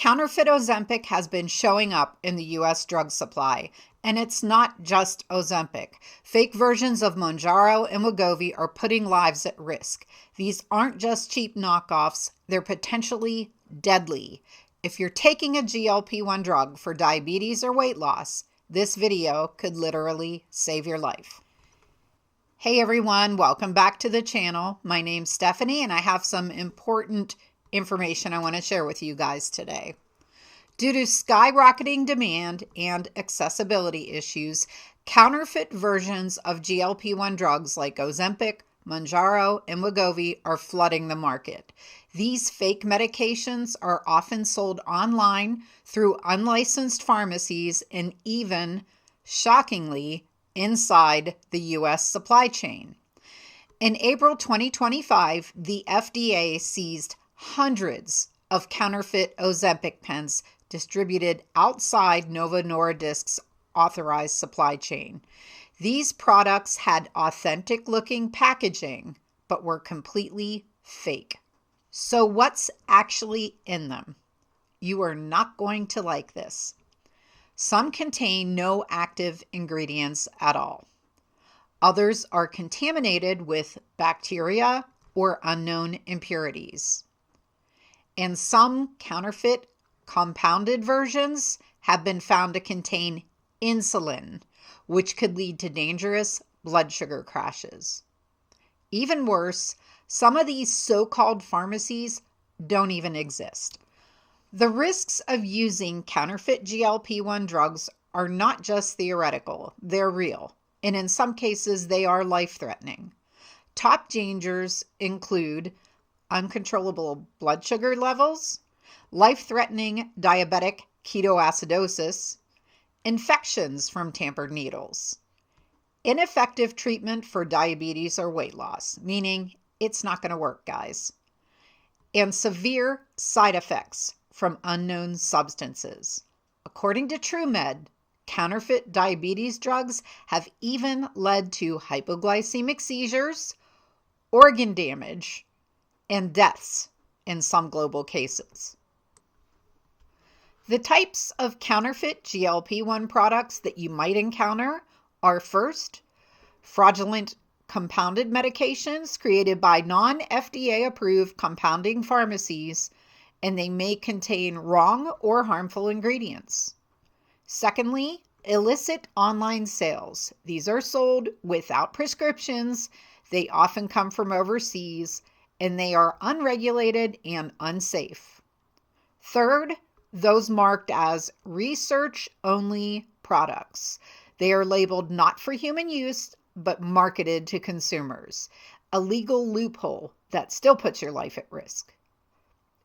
Counterfeit Ozempic has been showing up in the U.S. drug supply, and it's not just Ozempic. Fake versions of Mounjaro and Wegovy are putting lives at risk. These aren't just cheap knockoffs, they're potentially deadly. If you're taking a GLP-1 drug for diabetes or weight loss, this video could literally save your life. Hey everyone, welcome back to the channel. My name's Stephanie and I have some important information I want to share with you guys today. Due to skyrocketing demand and accessibility issues, counterfeit versions of GLP-1 drugs like Ozempic, Mounjaro, and Wegovy are flooding the market. These fake medications are often sold online through unlicensed pharmacies and even, shockingly, inside the U.S. supply chain. In April 2025, the FDA seized hundreds of counterfeit Ozempic pens distributed outside Novo Nordisk's authorized supply chain. These products had authentic-looking packaging, but were completely fake. So what's actually in them? You are not going to like this. Some contain no active ingredients at all. Others are contaminated with bacteria or unknown impurities. And some counterfeit compounded versions have been found to contain insulin, which could lead to dangerous blood sugar crashes. Even worse, some of these so-called pharmacies don't even exist. The risks of using counterfeit GLP-1 drugs are not just theoretical, they're real, and in some cases they are life-threatening. Top dangers include uncontrollable blood sugar levels, life-threatening diabetic ketoacidosis, infections from tampered needles, ineffective treatment for diabetes or weight loss, meaning it's not going to work, guys, and severe side effects from unknown substances. According to TrueMed, counterfeit diabetes drugs have even led to hypoglycemic seizures, organ damage, and deaths in some global cases. The types of counterfeit GLP-1 products that you might encounter are first, fraudulent compounded medications created by non-FDA approved compounding pharmacies, and they may contain wrong or harmful ingredients. Secondly, illicit online sales. These are sold without prescriptions. They often come from overseas, and they are unregulated and unsafe. Third, those marked as research-only products. They are labeled not for human use, but marketed to consumers. A legal loophole that still puts your life at risk.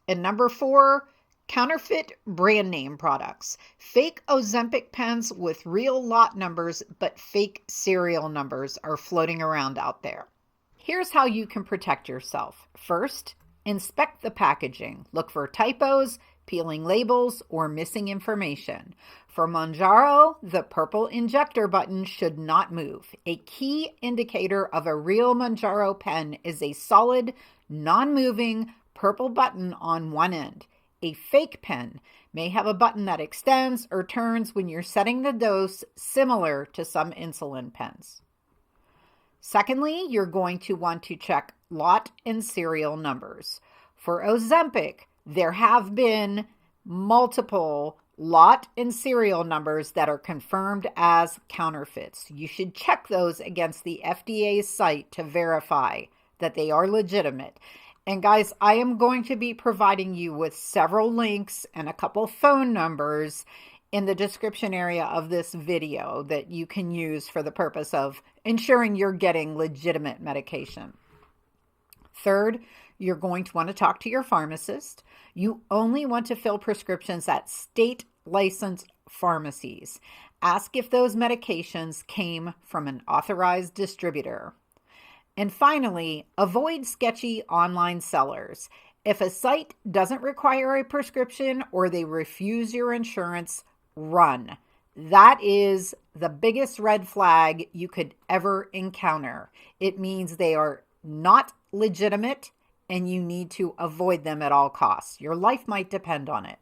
And number 4, counterfeit brand name products. Fake Ozempic pens with real lot numbers, but fake serial numbers are floating around out there. Here's how you can protect yourself. First, inspect the packaging. Look for typos, peeling labels, or missing information. For Mounjaro, the purple injector button should not move. A key indicator of a real Mounjaro pen is a solid, non-moving purple button on one end. A fake pen may have a button that extends or turns when you're setting the dose, similar to some insulin pens. Secondly, you're going to want to check lot and serial numbers. For Ozempic, there have been multiple lot and serial numbers that are confirmed as counterfeits. You should check those against the FDA's site to verify that they are legitimate. And guys, I am going to be providing you with several links and a couple phone numbers in the description area of this video that you can use for the purpose of ensuring you're getting legitimate medication. Third, you're going to want to talk to your pharmacist. You only want to fill prescriptions at state-licensed pharmacies. Ask if those medications came from an authorized distributor. And finally, avoid sketchy online sellers. If a site doesn't require a prescription or they refuse your insurance, run. That is the biggest red flag you could ever encounter. It means they are not legitimate and you need to avoid them at all costs. Your life might depend on it.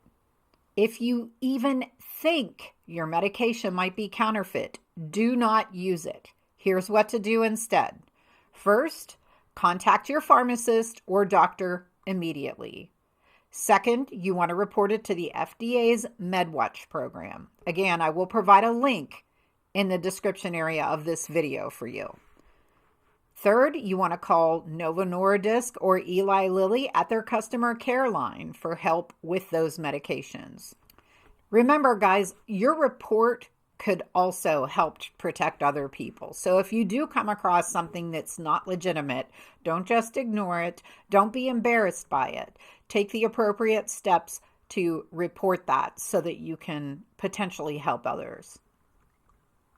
If you even think your medication might be counterfeit, do not use it. Here's what to do instead. First, contact your pharmacist or doctor immediately. Second, you want to report it to the FDA's MedWatch program. Again, I will provide a link in the description area of this video for you. Third, you want to call Novo Nordisk or Eli Lilly at their customer care line for help with those medications. Remember, guys, your report could also help protect other people. So if you do come across something that's not legitimate, don't just ignore it. Don't be embarrassed by it. Take the appropriate steps to report that so that you can potentially help others.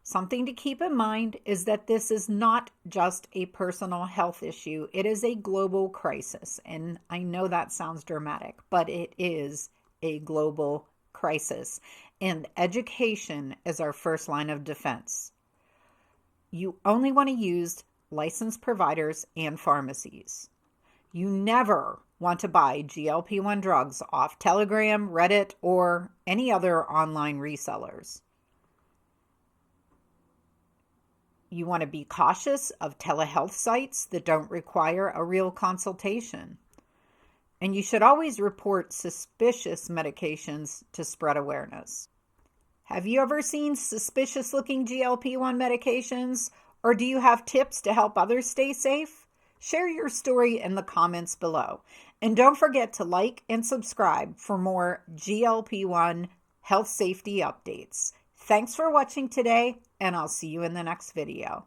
Something to keep in mind is that this is not just a personal health issue. It is a global crisis. And I know that sounds dramatic, but it is a global crisis. And education is our first line of defense. You only want to use licensed providers and pharmacies. You never want to buy GLP-1 drugs off Telegram, Reddit, or any other online resellers. You want to be cautious of telehealth sites that don't require a real consultation. And you should always report suspicious medications to spread awareness. Have you ever seen suspicious-looking GLP-1 medications? Or do you have tips to help others stay safe? Share your story in the comments below. And don't forget to like and subscribe for more GLP-1 health safety updates. Thanks for watching today, and I'll see you in the next video.